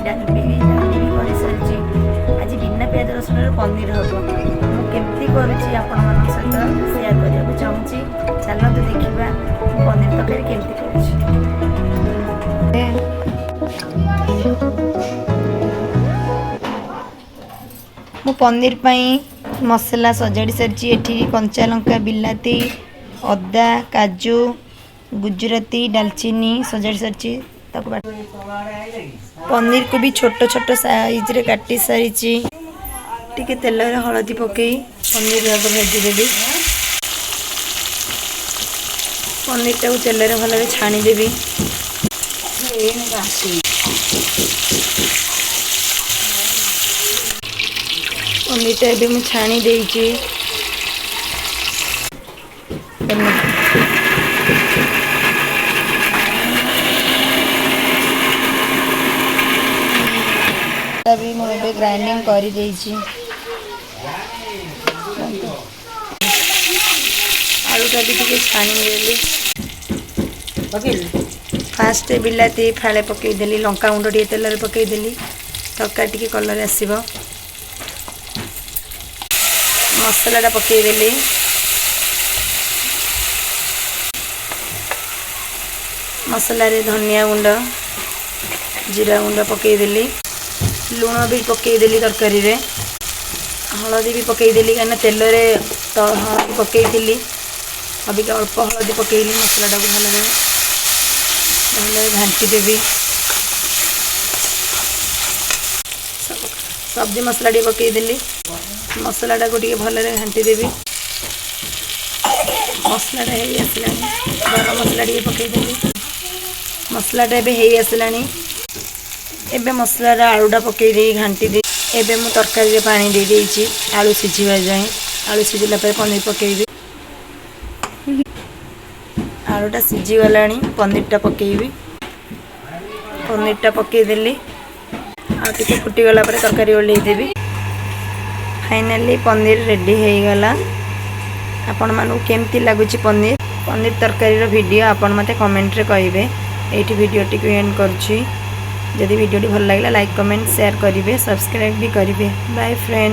डाली भी कर सारी आज बिना प्याज रसुन पनीर हम मुझे करुँची आपण मान सहित सेयार करने को चाहूँगी। चलते देखा पनीर तरकारी केमती मु पनीर पाई मसला सजाड़ी सारी एठी कंचा लंका बिलाती अदा काजू गुजराती डालचीनी सजाड़ी सारी पनीर को भी छोट छोट साइज रे काटी सारी टिके तेल हलदी पकई पनीर भाजीदेवी पनीर टाक तेल भल छाणीदेवी पनीर टा भी मुझे छाणी देती भी मुझे ग्राइंडिंग कर आलूटा भी टे छाणी फास्ट बिलाती फाड़े पकईदेली लंका गुंड टे तेल पकईदेली तरकारी टे कलर आसब मसलाटा पकईदेली मसला रे धनिया गुंड जीरा गुंड पकईदेली लुण भी पकईदेली तरकारी रे हलदी भी पकईदेली कहीं तेल हलदी पकई अभी अल्प हलदी पकईली मसलाटा को भल घाटी देवी सब्जी मसला टे पकईदेली मसलाटा को भल घाटी देवी मसलाटा हो आसला गरम मसला टे पकईदेली मसलाटा ए आसला एबे मसलार आलूटा पकई दे घाटी दे एबे मु तरकारी रे पानी दे देइची आलू सिझिबा जाए आलू सिझिला पर पनीर पकईबी आलूटा सिझी गलानी पनीरटा पकईबी पनीरटा पकई देली आ टिके फुटी गला पर तरकारी ओल्लै देबी फाइनली पनीर रेडी हो गला। आपण मानू केमती लागुची पनीर पनीर तरकारी रो वीडियो आपण मते कमेंट रे कहिबे एठी वीडियो टिक एंड करछि। जदि वीडियो भल लगे लाइक कमेंट शेयर करेंगे सब्सक्राइब भी करेंगे। Bye friend.